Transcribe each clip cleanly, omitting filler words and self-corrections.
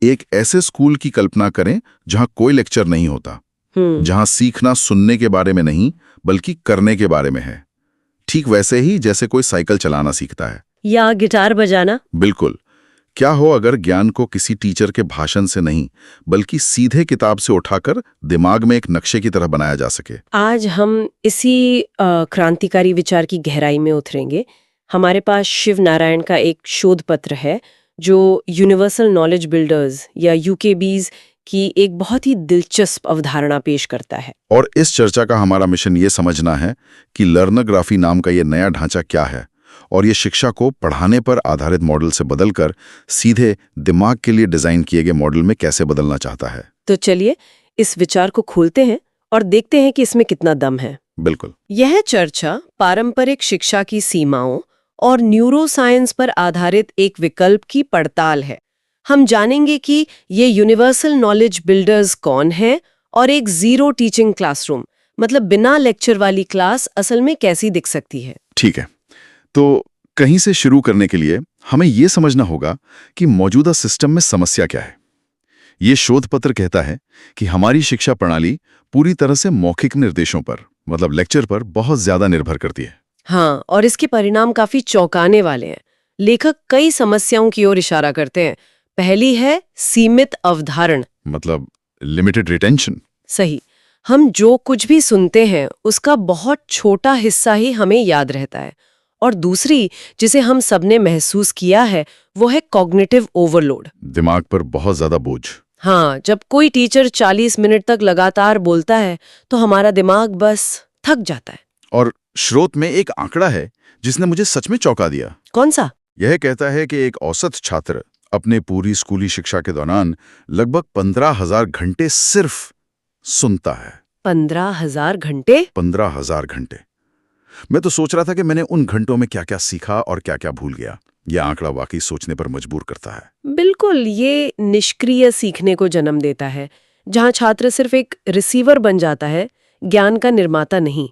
एक ऐसे स्कूल की कल्पना करें जहां कोई लेक्चर नहीं होता, जहां सीखना सुनने के बारे में नहीं बल्कि करने के बारे में है। ठीक वैसे ही जैसे कोई साइकिल चलाना सीखता है या गिटार बजाना। बिल्कुल। क्या हो अगर ज्ञान को किसी टीचर के भाषण से नहीं बल्कि सीधे किताब से उठाकर दिमाग में एक नक्शे की तरह बनाया जा सके। आज हम इसी क्रांतिकारी विचार की गहराई में उतरेंगे। हमारे पास शिव नारायण का एक शोध पत्र है जो यूनिवर्सल नॉलेज बिल्डर्स या यूकेबीज की एक बहुत ही दिलचस्प अवधारणा पेश करता है। और इस चर्चा का हमारा मिशन ये समझना है कि लर्नोग्राफी नाम का ये नया ढांचा क्या है और ये शिक्षा को पढ़ाने पर आधारित मॉडल से बदलकर सीधे दिमाग के लिए डिजाइन किए गए मॉडल में कैसे बदलना चाहता है। तो चलिए इस विचार को खोलते हैं और देखते हैं कि इसमें कितना दम है। बिल्कुल। यह चर्चा पारंपरिक शिक्षा की सीमाओं और न्यूरोसाइंस पर आधारित एक विकल्प की पड़ताल है। हम जानेंगे कि ये यूनिवर्सल नॉलेज बिल्डर्स कौन है और एक जीरो टीचिंग क्लासरूम मतलब बिना लेक्चर वाली क्लास असल में कैसी दिख सकती है। ठीक है, तो कहीं से शुरू करने के लिए हमें यह समझना होगा कि मौजूदा सिस्टम में समस्या क्या है। ये शोध पत्र कहता है कि हमारी शिक्षा प्रणाली पूरी तरह से मौखिक निर्देशों पर मतलब लेक्चर पर बहुत ज्यादा निर्भर करती है। हाँ, और इसके परिणाम काफी चौंकाने वाले हैं। लेखक कई समस्याओं की ओर इशारा करते हैं। पहली है सीमित अवधारण मतलब लिमिटेड रिटेंशन। सही, हम जो कुछ भी सुनते हैं उसका बहुत छोटा हिस्सा ही हमें याद रहता है। और दूसरी जिसे हम सबने महसूस किया है वो है कॉग्निटिव ओवरलोड, दिमाग पर बहुत ज्यादा बोझ। हाँ, जब कोई टीचर 40 मिनट तक लगातार बोलता है तो हमारा दिमाग बस थक जाता है। और स्रोत में एक आंकड़ा है जिसने मुझे सच में चौंका दिया। कौन सा? यह कहता है कि एक औसत छात्र अपने पूरी स्कूली शिक्षा के दौरान लगभग 15,000 घंटे सिर्फ सुनता है। 15,000 घंटे? 15,000 घंटे। मैं तो सोच रहा था कि मैंने उन घंटों में क्या क्या सीखा और क्या क्या भूल गया। यह आंकड़ा वाकई सोचने पर मजबूर करता है। बिल्कुल, ये निष्क्रिय सीखने को जन्म देता है जहां छात्र सिर्फ एक रिसीवर बन जाता है, ज्ञान का निर्माता नहीं।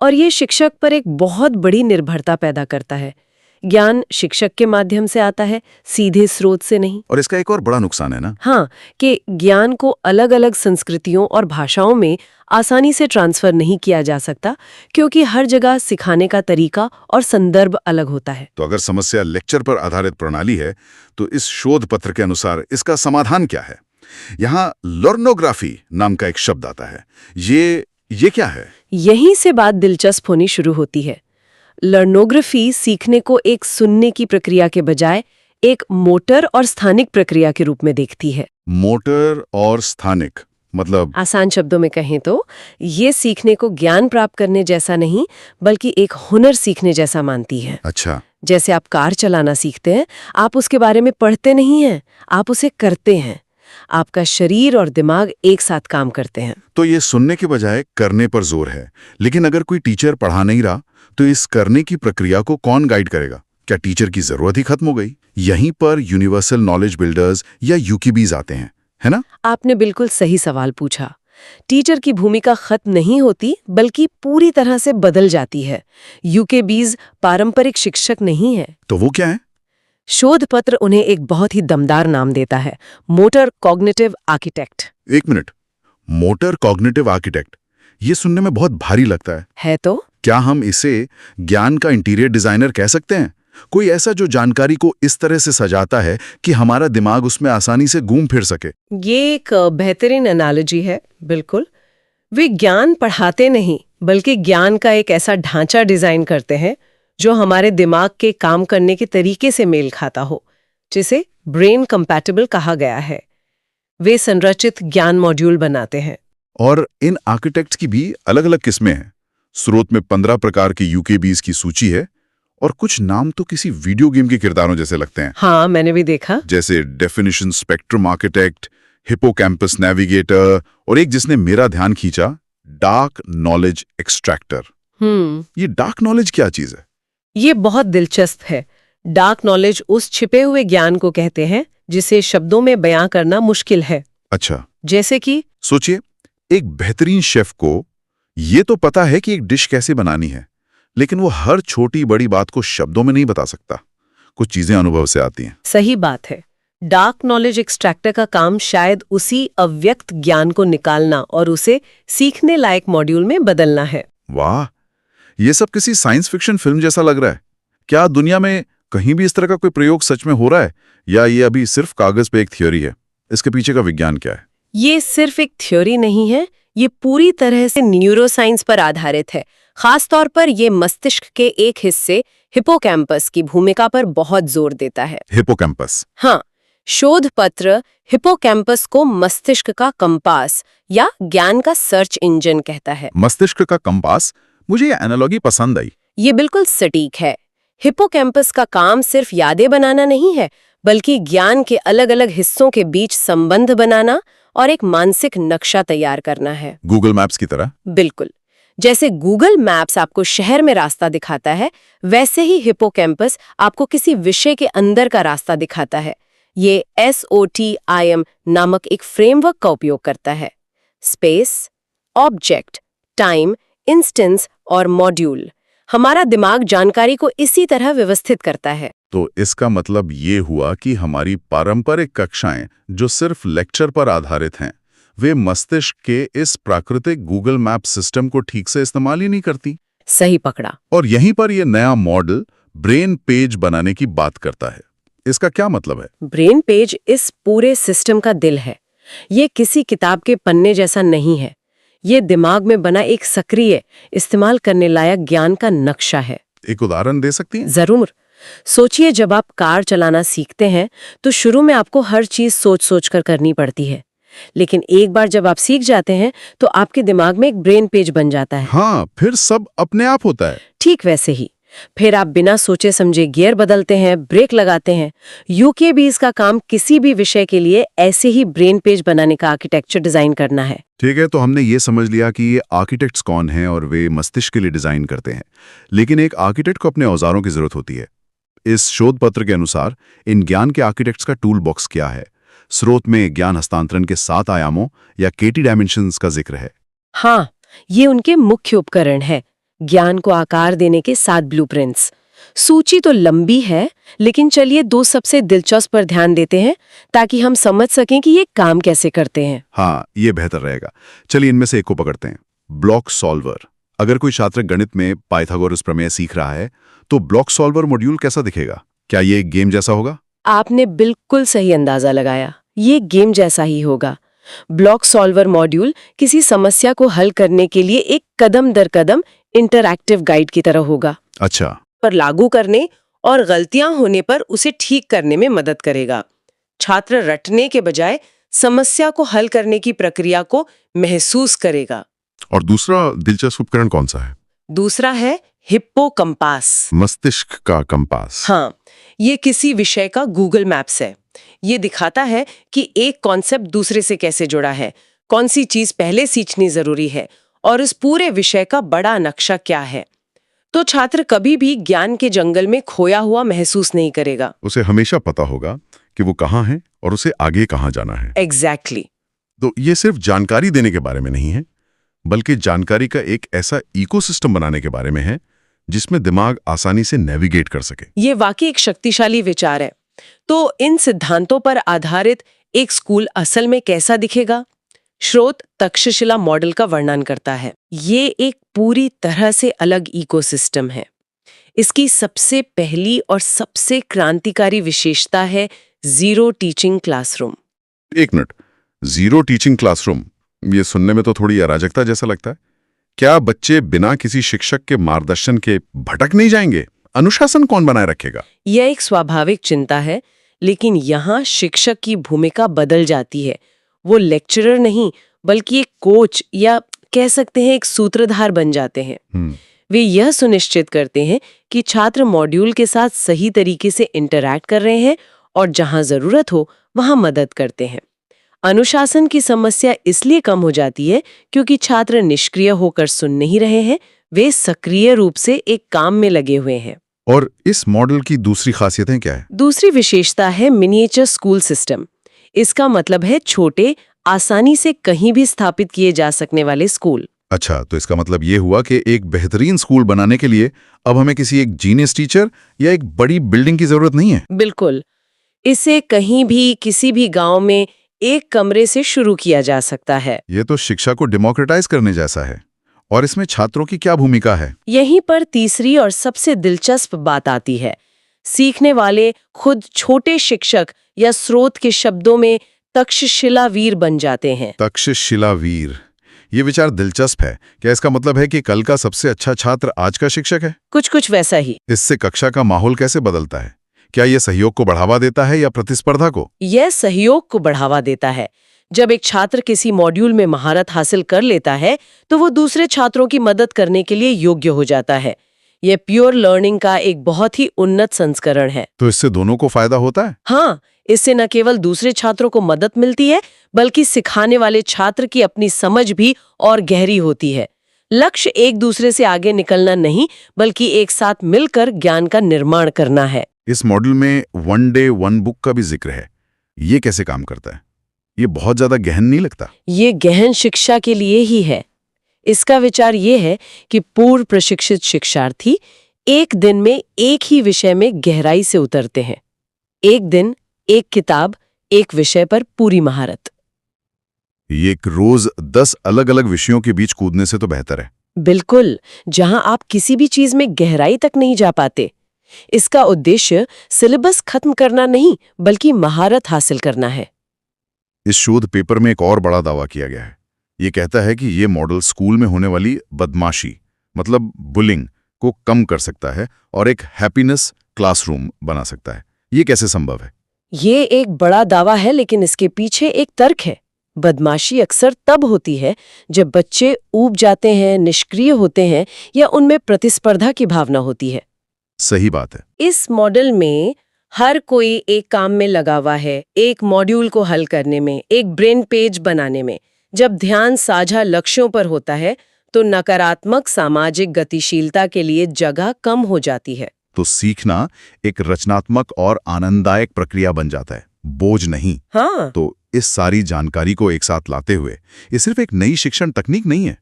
और ये शिक्षक पर एक बहुत बड़ी निर्भरता पैदा करता है। ज्ञान शिक्षक के माध्यम से आता है, सीधे स्रोत से नहीं। और इसका एक और बड़ा नुकसान है ना। हाँ, कि ज्ञान को अलग अलग संस्कृतियों और भाषाओं में आसानी से ट्रांसफर नहीं किया जा सकता क्योंकि हर जगह सिखाने का तरीका और संदर्भ अलग होता है। तो अगर समस्या लेक्चर पर आधारित प्रणाली है तो इस शोध पत्र के अनुसार इसका समाधान क्या है? यहाँ लर्नोग्राफी नाम का एक शब्द आता है। ये क्या है? यहीं से बात दिलचस्प होनी शुरू होती है। लर्नोग्राफी सीखने को एक सुनने की प्रक्रिया के बजाय एक मोटर और स्थानिक प्रक्रिया के रूप में देखती है। मोटर और स्थानिक मतलब? आसान शब्दों में कहें तो ये सीखने को ज्ञान प्राप्त करने जैसा नहीं बल्कि एक हुनर सीखने जैसा मानती है। अच्छा। जैसे आप कार चलाना सीखते हैं, आप उसके बारे में पढ़ते नहीं हैं, आप उसे करते हैं। आपका शरीर और दिमाग एक साथ काम करते हैं। तो ये सुनने के बजाय करने पर जोर है। लेकिन अगर कोई टीचर पढ़ा नहीं रहा तो इस करने की प्रक्रिया को कौन गाइड करेगा? क्या टीचर की जरूरत ही खत्म हो गई? यहीं पर यूनिवर्सल नॉलेज बिल्डर्स या यूकेबीज आते हैं, है ना? आपने बिल्कुल सही सवाल पूछा। टीचर की भूमिका खत्म नहीं होती बल्कि पूरी तरह से बदल जाती है। यूकेबीज पारंपरिक शिक्षक नहीं है। तो वो क्या है? शोध पत्र उन्हें एक बहुत ही दमदार नाम देता है, मोटर कॉग्निटिव आर्किटेक्ट। एक मिनट, मोटर कॉग्निटिव आर्किटेक्ट, ये सुनने में बहुत भारी लगता है तो क्या हम इसे ज्ञान का इंटीरियर डिजाइनर कह सकते हैं? कोई ऐसा जो जानकारी को इस तरह से सजाता है कि हमारा दिमाग उसमें आसानी से घूम फिर सके। ये एक बेहतरीन एनालॉजी है। बिल्कुल, वे ज्ञान पढ़ाते नहीं बल्कि ज्ञान का एक ऐसा ढांचा डिजाइन करते हैं जो हमारे दिमाग के काम करने के तरीके से मेल खाता हो, जिसे ब्रेन कंपैटिबल कहा गया है। वे संरचित ज्ञान मॉड्यूल बनाते हैं। और इन आर्किटेक्ट्स की भी अलग अलग किस्में हैं। स्रोत में 15 प्रकार के यूकेबीज की सूची है और कुछ नाम तो किसी वीडियो गेम के किरदारों जैसे लगते हैं। हाँ, मैंने भी देखा। जैसे definition spectrum architect, hippocampus navigator और एक जिसने मेरा ध्यान खींचा, डार्क नॉलेज एक्सट्रैक्टर। ये डार्क नॉलेज क्या चीज है? ये बहुत दिलचस्प है। डार्क नॉलेज उस छिपे हुए ज्ञान को कहते हैं जिसे शब्दों में बयां करना मुश्किल है। अच्छा। जैसे कि सोचिए, एक बेहतरीन शेफ को ये तो पता है कि एक डिश कैसे बनानी है, लेकिन वो हर छोटी बड़ी बात को शब्दों में नहीं बता सकता। कुछ चीजें अनुभव से आती हैं। सही बात है। डार्क नॉलेज एक्सट्रैक्टर का काम शायद उसी अव्यक्त ज्ञान को निकालना और उसे सीखने लायक मॉड्यूल में बदलना है। वाह, ये सब किसी साइंस फिक्शन फिल्म जैसा लग रहा है। क्या दुनिया में कहीं भी इस तरह का कोई प्रयोग सच में हो रहा है, या ये अभी सिर्फ कागज पे एक थ्योरी है? इसके पीछे का विज्ञान क्या है? ये सिर्फ एक थ्योरी नहीं है, ये पूरी तरह से न्यूरोसाइंस पर आधारित है। खास तौर पर ये मस्तिष्क के एक हिस्से हिपोकैम्पस की भूमिका पर बहुत जोर देता है। हिपोकैम्पस? हाँ, शोध पत्र हिपोकैम्पस को मस्तिष्क का कंपास या ज्ञान का सर्च इंजन कहता है। मस्तिष्क का कंपास? मुझे ये एनालॉजी पसंद आई। ये बिल्कुल सटीक है। हिपोकैम्पस का काम सिर्फ यादें बनाना नहीं है, बल्कि ज्ञान के अलग-अलग हिस्सों के बीच संबंध बनाना और एक मानसिक नक्शा तैयार करना है। गूगल मैप्स की तरह? बिल्कुल। जैसे गूगल मैप्स आपको शहर में रास्ता दिखाता है, वैसे ही हिपोकैम्पस आपको किसी विषय के अंदर का रास्ता दिखाता है। ये SOTIM नामक एक फ्रेमवर्क का उपयोग करता है। स्पेस, ऑब्जेक्ट, टाइम, इंस्टेंस और मॉड्यूल। हमारा दिमाग जानकारी को इसी तरह व्यवस्थित करता है। तो इसका मतलब ये हुआ कि हमारी पारंपरिक कक्षाएं जो सिर्फ लेक्चर पर आधारित हैं, वे मस्तिष्क के इस प्राकृतिक गूगल मैप सिस्टम को ठीक से इस्तेमाल ही नहीं करती। सही पकड़ा। और यहीं पर यह नया मॉडल ब्रेन पेज बनाने की बात करता है। इसका क्या मतलब है? ब्रेन पेज इस पूरे सिस्टम का दिल है। ये किसी किताब के पन्ने जैसा नहीं है। ये दिमाग में बना एक सक्रिय, इस्तेमाल करने लायक ज्ञान का नक्शा है। एक उदाहरण दे सकती हैं? जरूर। सोचिए, जब आप कार चलाना सीखते हैं तो शुरू में आपको हर चीज सोच-सोच कर करनी पड़ती है, लेकिन एक बार जब आप सीख जाते हैं तो आपके दिमाग में एक ब्रेन पेज बन जाता है। हाँ, फिर सब अपने आप होता है। ठीक वैसे ही फिर आप बिना सोचे समझे गियर बदलते हैं, ब्रेक लगाते हैं। UKBs का काम किसी भी विषय के लिए ऐसे ही ब्रेन पेज बनाने का आर्किटेक्चर डिजाइन करना है। ठीक है, तो हमने ये समझ लिया कि ये आर्किटेक्ट्स कौन हैं और वे मस्तिष्क के लिए डिजाइन करते हैं, लेकिन एक आर्किटेक्ट को अपने औजारों की जरूरत होती है। इस शोध पत्र के अनुसार इन ज्ञान के आर्किटेक्ट्स का टूल बॉक्स क्या है? स्रोत में ज्ञान हस्तांतरण के 7 आयामों या KT डायमेंशंस का जिक्र है। हाँ, ये उनके मुख्य उपकरण है। ज्ञान को आकार देने के 7 ब्लूप्रिंट्स। सूची तो लंबी है, लेकिन चलिए 2 सबसे दिलचस्प पर ध्यान देते हैं ताकि हम समझ सकें कि ये काम कैसे करते हैं। हाँ, ये बेहतर रहेगा। चलिए इनमें से एक को पकड़ते हैं। Block solver. अगर कोई छात्र गणित में पाइथागोरस प्रमेय सीख रहा है तो ब्लॉक सॉल्वर मॉड्यूल कैसा दिखेगा? क्या ये एक गेम जैसा होगा? आपने बिल्कुल सही अंदाजा लगाया। ये गेम जैसा ही होगा। ब्लॉक सॉल्वर मॉड्यूल किसी समस्या को हल करने के लिए एक कदम दर कदम इंटरैक्टिव गाइड की तरह होगा। अच्छा। पर लागू करने और गलतियां होने पर उसे ठीक करने में मदद करेगा। छात्र रटने के बजाय समस्या को हल करने की प्रक्रिया को महसूस करेगा। और दूसरा दिलचस्प उपकरण कौन सा है? दूसरा है हिप्पोकैम्पस। मस्तिष्क का कंपास। हाँ, ये किसी विषय का गूगल मैप्स है। ये दिखाता है कि एक कॉन्सेप्ट दूसरे से कैसे जुड़ा है, कौन सी चीज पहले सीखनी जरूरी है और इस पूरे विषय का बड़ा नक्शा क्या है। तो छात्र कभी भी ज्ञान के जंगल में खोया हुआ महसूस नहीं करेगा। उसे हमेशा पता होगा कि वो कहाँ है और उसे आगे कहाँ जाना है। एग्जैक्टली। तो ये सिर्फ जानकारी देने के बारे में नहीं है, बल्कि जानकारी का एक ऐसा इकोसिस्टम बनाने के बारे में है जिसमें दिमाग आसानी से नेविगेट कर सके। ये वाकई एक शक्तिशाली विचार है। तो इन सिद्धांतों पर आधारित एक स्कूल असल में कैसा दिखेगा? स्रोत तक्षशिला मॉडल का वर्णन करता है। ये एक पूरी तरह से अलग इकोसिस्टम है। इसकी सबसे पहली और सबसे क्रांतिकारी विशेषता है जीरो टीचिंग क्लासरूम। एक मिनट, जीरो टीचिंग क्लासरूम, ये सुनने में तो थोड़ी अराजकता जैसा लगता है। क्या बच्चे बिना किसी शिक्षक के मार्गदर्शन के भटक नहीं जाएंगे? अनुशासन कौन बनाए रखेगा? यह एक स्वाभाविक चिंता है, लेकिन यहाँ शिक्षक की भूमिका बदल जाती है। वो लेक्चरर नहीं, बल्कि एक कोच या कह सकते हैं एक सूत्रधार बन जाते हैं। वे यह सुनिश्चित करते हैं कि छात्र मॉड्यूल के साथ सही तरीके से इंटरैक्ट कर रहे हैं और जहां जरूरत हो वहां मदद करते हैं। अनुशासन की समस्या इसलिए कम हो जाती है क्योंकि छात्र निष्क्रिय होकर सुन नहीं रहे हैं, वे सक्रिय रूप से एक काम में लगे हुए हैं। और इस मॉडल की दूसरी खासियतें क्या है? दूसरी विशेषता है मिनिएचर स्कूल सिस्टम। इसका मतलब है छोटे, आसानी से कहीं भी स्थापित किए जा सकने वाले स्कूल। अच्छा, तो इसका मतलब ये हुआ कि एक बेहतरीन स्कूल बनाने के लिए अब हमें किसी एक जीनियस टीचर या एक बड़ी बिल्डिंग की जरूरत नहीं है। बिल्कुल। इसे कहीं भी किसी भी गांव में एक कमरे से शुरू किया जा सकता है। ये तो शिक्षा को डेमोक्रेटाइज करने जैसा है। और इसमें छात्रों की क्या भूमिका है? यहीं पर तीसरी और सबसे दिलचस्प बात आती है। सीखने वाले खुद छोटे शिक्षक या स्रोत के शब्दों में तक्षशिलावीर बन जाते हैं। तक्षशिलावीर, ये विचार दिलचस्प है। क्या इसका मतलब है कि कल का सबसे अच्छा छात्र आज का शिक्षक है? कुछ कुछ वैसा ही। इससे कक्षा का माहौल कैसे बदलता है? क्या ये सहयोग को बढ़ावा देता है या प्रतिस्पर्धा को? यह सहयोग को बढ़ावा देता है। जब एक छात्र किसी मॉड्यूल में महारत हासिल कर लेता है तो वो दूसरे छात्रों की मदद करने के लिए योग्य हो जाता है। यह प्योर लर्निंग का एक बहुत ही उन्नत संस्करण है। तो इससे दोनों को फायदा होता है? हाँ, इससे न केवल दूसरे छात्रों को मदद मिलती है बल्कि सिखाने वाले छात्र की अपनी समझ भी और गहरी होती है। लक्ष्य एक दूसरे से आगे निकलना नहीं बल्कि एक साथ मिलकर ज्ञान का निर्माण करना है। इस मॉडल में 1 डे 1 बुक का भी जिक्र है। ये कैसे काम करता है? ये बहुत ज्यादा गहन नहीं लगता? ये गहन शिक्षा के लिए ही है। इसका विचार ये है कि पूर्व प्रशिक्षित शिक्षार्थी एक दिन में एक ही विषय में गहराई से उतरते हैं। एक दिन, एक किताब, एक विषय पर पूरी महारत। ये एक रोज 10 अलग-अलग विषयों के बीच कूदने से तो बेहतर है। बिल्कुल, जहां आप किसी भी चीज में गहराई तक नहीं जा पाते। इसका उद्देश्य सिलेबस खत्म करना नहीं बल्कि महारत हासिल करना है। इस शोध पेपर में एक और बड़ा दावा किया गया है। ये कहता है कि ये मॉडल स्कूल में होने वाली बदमाशी, मतलब बुलिंग, को कम कर सकता है और एक हैप्पीनेस क्लासरूम बना सकता है। ये कैसे संभव है? ये एक बड़ा दावा है लेकिन इसके पीछे एक तर्क है। बदमाशी अक्सर तब होती है जब बच्चे ऊब जाते हैं, निष्क्रिय होते हैं या उनमें प्रतिस्पर्धा की भावना होती है। सही बात है। इस मॉडल में हर कोई एक काम में लगा हुआ है, एक मॉड्यूल को हल करने में, एक ब्रेन पेज बनाने में। जब ध्यान साझा लक्ष्यों पर होता है तो नकारात्मक सामाजिक गतिशीलता के लिए जगह कम हो जाती है। तो सीखना एक रचनात्मक और आनंददायक प्रक्रिया बन जाता है, बोझ नहीं। हाँ, तो इस सारी जानकारी को एक साथ लाते हुए ये सिर्फ एक नई शिक्षण तकनीक नहीं है,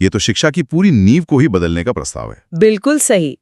ये तो शिक्षा की पूरी नींव को ही बदलने का प्रस्ताव है। बिल्कुल सही।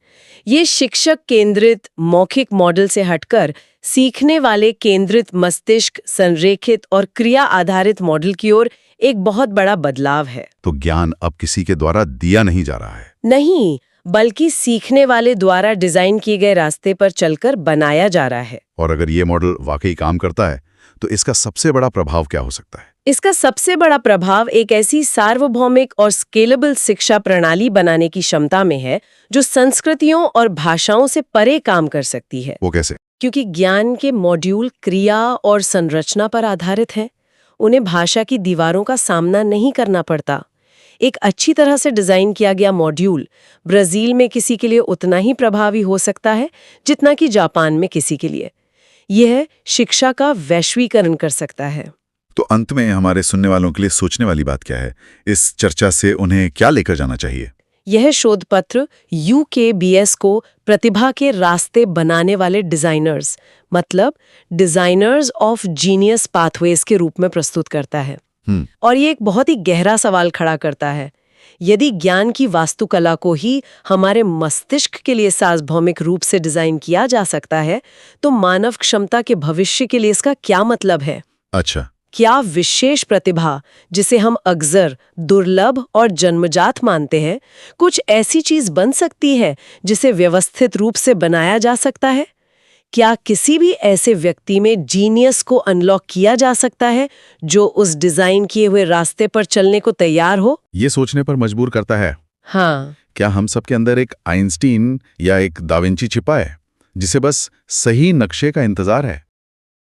ये शिक्षक केंद्रित मौखिक मॉडल से हटकर सीखने वाले केंद्रित मस्तिष्क संरेखित और क्रिया आधारित मॉडल की ओर एक बहुत बड़ा बदलाव है। तो ज्ञान अब किसी के द्वारा दिया नहीं जा रहा है। नहीं, बल्कि सीखने वाले द्वारा डिजाइन किए गए रास्ते पर चलकर बनाया जा रहा है। और अगर ये मॉडल वाकई काम करता है तो इसका सबसे बड़ा प्रभाव क्या हो सकता है? इसका सबसे बड़ा प्रभाव एक ऐसी सार्वभौमिक और स्केलेबल शिक्षा प्रणाली बनाने की क्षमता में है जो संस्कृतियों और भाषाओं से परे काम कर सकती है। वो कैसे? क्योंकि ज्ञान के मॉड्यूल क्रिया और संरचना पर आधारित हैं, उन्हें भाषा की दीवारों का सामना नहीं करना पड़ता। एक अच्छी तरह से डिजाइन किया गया मॉड्यूल ब्राजील में किसी के लिए उतना ही प्रभावी हो सकता है जितना कि जापान में किसी के लिए। यह शिक्षा का वैश्वीकरण कर सकता है। तो अंत में हमारे सुनने वालों के लिए सोचने वाली बात क्या है? इस चर्चा से उन्हें क्या लेकर जाना चाहिए? यह शोध पत्र UKBS को प्रतिभा के रास्ते बनाने वाले डिजाइनर्स, मतलब डिजाइनर्स ऑफ जीनियस पाथवेज के रूप में प्रस्तुत करता है। और ये एक बहुत ही गहरा सवाल खड़ा करता है। यदि ज्ञान की वास्तुकला को ही हमारे मस्तिष्क के लिए सार्वभौमिक रूप से डिजाइन किया जा सकता है तो मानव क्षमता के भविष्य के लिए इसका क्या मतलब है? अच्छा, क्या विशेष प्रतिभा, जिसे हम अक्सर दुर्लभ और जन्मजात मानते हैं, कुछ ऐसी चीज बन सकती है जिसे व्यवस्थित रूप से बनाया जा सकता है? क्या किसी भी ऐसे व्यक्ति में जीनियस को अनलॉक किया जा सकता है जो उस डिजाइन किए हुए रास्ते पर चलने को तैयार हो? ये सोचने पर मजबूर करता है। हाँ, क्या हम सबके अंदर एक आइंस्टीन या एक दाविंची छिपा है जिसे बस सही नक्शे का इंतजार है?